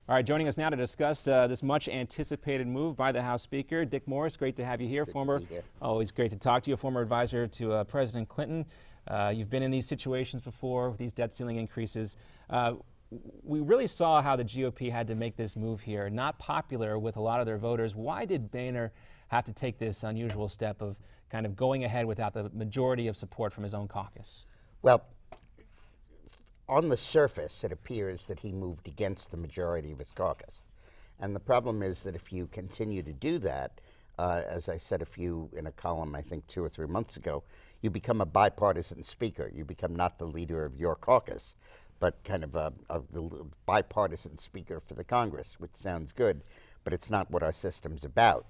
All right, joining us now to discuss this much-anticipated move by the House Speaker, Dick Morris. Great to have you here. Always great to talk to you. Former advisor to President Clinton. You've been in these situations before, with these debt ceiling increases. We really saw how the GOP had to make this move here. Not popular with a lot of their voters. Why did Boehner have to take this unusual step of kind of going ahead without the majority of support from his own caucus? Well, on the surface, it appears that he moved against the majority of his caucus. And the problem is that if you continue to do that, as I said in a column, I think 2 or 3 months ago, you become a bipartisan speaker. You become not the leader of your caucus, but kind of the bipartisan speaker for the Congress, which sounds good, but it's not what our system's about.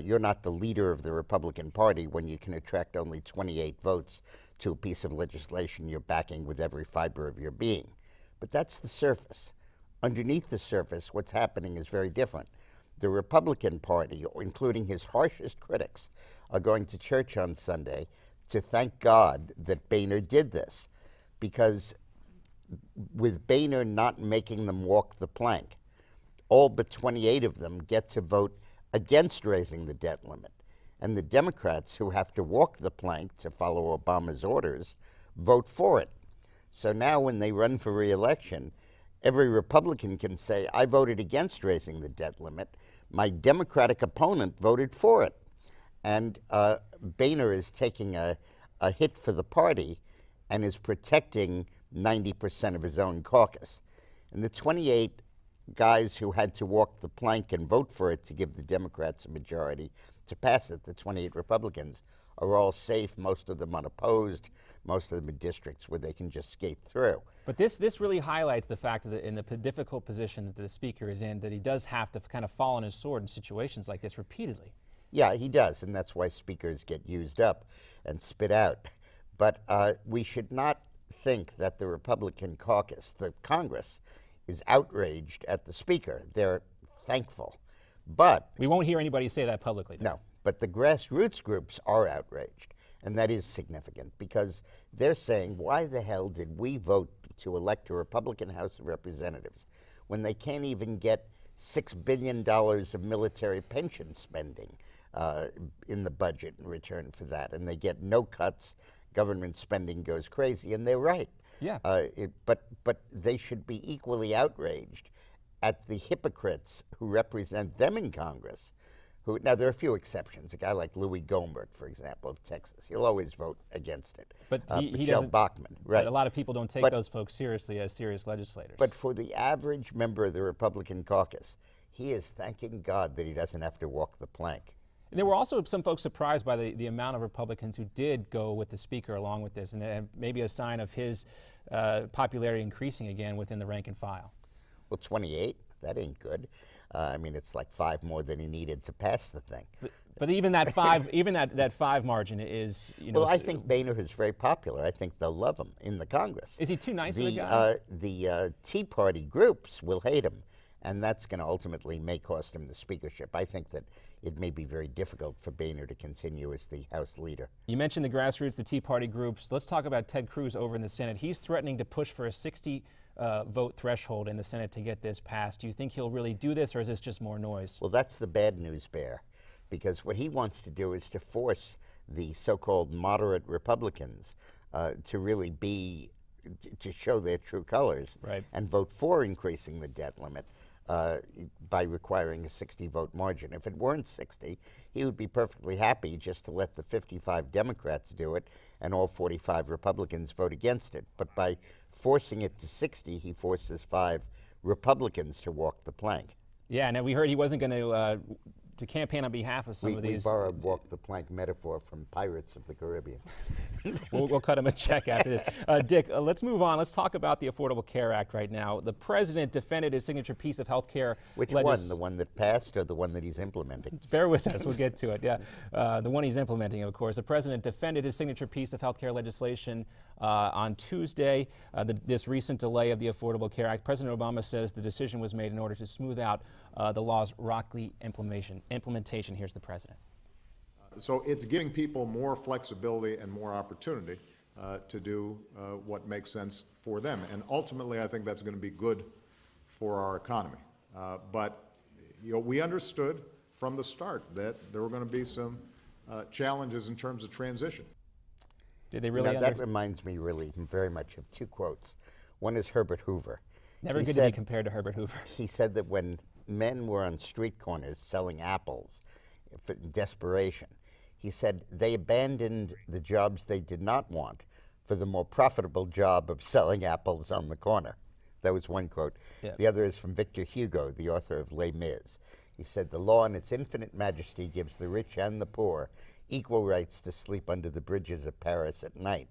You're not the leader of the Republican Party when you can attract only 28 votes to a piece of legislation you're backing with every fiber of your being. But that's the surface. Underneath the surface, what's happening is very different. The Republican Party, including his harshest critics, are going to church on Sunday to thank God that Boehner did this, because with Boehner not making them walk the plank, all but 28 of them get to vote against raising the debt limit. And the Democrats, who have to walk the plank to follow Obama's orders, vote for it. So now when they run for re-election, every Republican can say, I voted against raising the debt limit. My Democratic opponent voted for it. And Boehner is taking a hit for the party and is protecting 90% of his own caucus. And the 28 guys who had to walk the plank and vote for it to give the Democrats a majority to pass it, the 28 Republicans, are all safe, most of them unopposed, most of them in districts where they can just skate through. But this really highlights the fact that in the difficult position that the Speaker is in, that he does have to kind of fall on his sword in situations like this repeatedly. Yeah, he does, and that's why speakers get used up and spit out. But we should not think that the Republican caucus, the Congress, is outraged at the Speaker. They're thankful. But we won't hear anybody say that publicly, though. No, but the grassroots groups are outraged, and that is significant because they're saying, why the hell did we vote to elect a Republican House of Representatives when they can't even get $6 billion of military pension spending in the budget in return for that, and they get no cuts, government spending goes crazy, and they're right. Yeah. But they should be equally outraged at the hypocrites who represent them in Congress. Now, there are a few exceptions. A guy like Louis Gohmert, for example, of Texas, he'll always vote against it. But he Michelle doesn't, Bachmann, right? A lot of people don't take those folks seriously as serious legislators. But for the average member of the Republican caucus, he is thanking God that he doesn't have to walk the plank. And there were also some folks surprised by the amount of Republicans who did go with the Speaker along with this, and maybe a sign of his popularity increasing again within the rank and file. Well, 28, that ain't good. I mean, it's like 5 more than he needed to pass the thing. But even that 5, even that 5 margin is, you know. Well, I think Boehner is very popular. I think they'll love him in the Congress. Is he too nice of a guy? The Tea Party groups will hate him, and that's going to ultimately may cost him the speakership. I think that it may be very difficult for Boehner to continue as the House leader. You mentioned the grassroots, the Tea Party groups. Let's talk about Ted Cruz over in the Senate. He's threatening to push for a 60 vote threshold in the Senate to get this passed. Do you think he'll really do this, or is this just more noise? Well, that's the bad news bear, because what he wants to do is to force the so-called moderate Republicans to really to show their true colors, right, and vote for increasing the debt limit by requiring a 60-vote margin. If it weren't 60, he would be perfectly happy just to let the 55 Democrats do it and all 45 Republicans vote against it. But by forcing it to 60, he forces 5 Republicans to walk the plank. Yeah, and we heard he wasn't going to campaign on behalf of some of these. We borrowed walk the plank metaphor from Pirates of the Caribbean. We'll cut him a check after this. Dick, let's move on. Let's talk about the Affordable Care Act right now. The president defended his signature piece of health care. Which one? The one that passed or the one that he's implementing? Bear with us. We'll get to it. Yeah, the one he's implementing, of course. The president defended his signature piece of health care legislation on Tuesday. This recent delay of the Affordable Care Act. President Obama says the decision was made in order to smooth out the law's rocky implementation. Here's the president. So it's giving people more flexibility and more opportunity to do what makes sense for them. And ultimately, I think that's going to be good for our economy. But we understood from the start that there were going to be some challenges in terms of transition. Did they really? That reminds me really very much of two quotes. One is Herbert Hoover. Never good to be compared to Herbert Hoover. He said that when men were on street corners selling apples in desperation, he said they abandoned the jobs they did not want for the more profitable job of selling apples on the corner. That was one quote. Yep. The other is from Victor Hugo, the author of Les Mis. He said, "The law in its infinite majesty gives the rich and the poor equal rights to sleep under the bridges of Paris at night."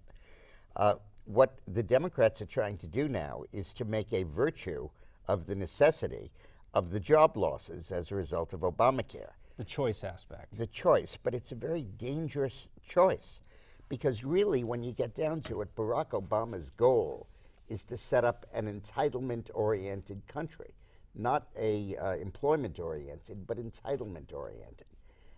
What the Democrats are trying to do now is to make a virtue of the necessity of the job losses as a result of Obamacare. The choice aspect. The choice, but it's a very dangerous choice because really when you get down to it, Barack Obama's goal is to set up an entitlement-oriented country, not a employment-oriented, but entitlement-oriented.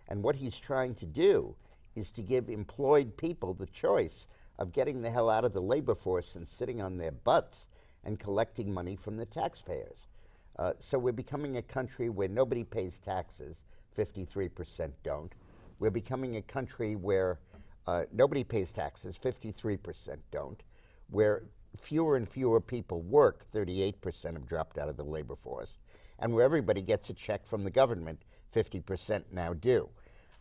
And what he's trying to do is to give employed people the choice of getting the hell out of the labor force and sitting on their butts and collecting money from the taxpayers. So we're becoming a country where nobody pays taxes, 53% don't. We're becoming a country where nobody pays taxes, 53% don't. Where fewer and fewer people work, 38% have dropped out of the labor force. And where everybody gets a check from the government, 50% now do.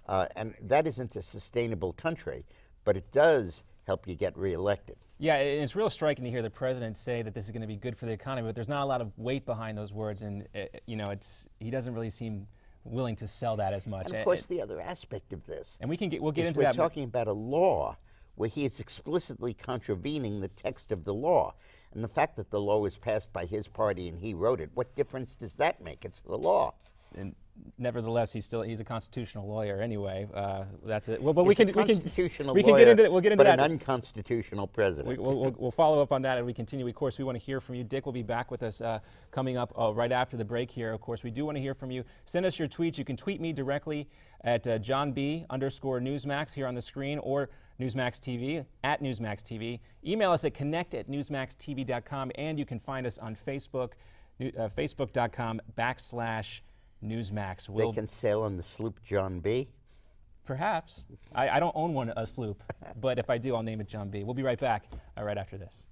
And that isn't a sustainable country, but it does help you get reelected. Yeah, it's real striking to hear the president say that this is going to be good for the economy, but there's not a lot of weight behind those words, and he doesn't really seem willing to sell that as much. And of course, the other aspect of this, and we'll get into that. We're talking about a law where he is explicitly contravening the text of the law, and the fact that the law was passed by his party and he wrote it, what difference does that make? It's the law. And nevertheless, he's a constitutional lawyer anyway. That's it. Well, but we can get into that. We'll get into that. But an unconstitutional president. We'll follow up on that and we continue. Of course, we want to hear from you. Dick will be back with us coming up right after the break here. Of course, we do want to hear from you. Send us your tweets. You can tweet me directly at JohnB_Newsmax here on the screen, or Newsmax TV at Newsmax TV. Email us at connect@newsmaxtv.com, and you can find us on Facebook, facebook.com/Newsmax. They can sail on the sloop John B? Perhaps. I don't own a sloop, but if I do, I'll name it John B. We'll be right back right after this.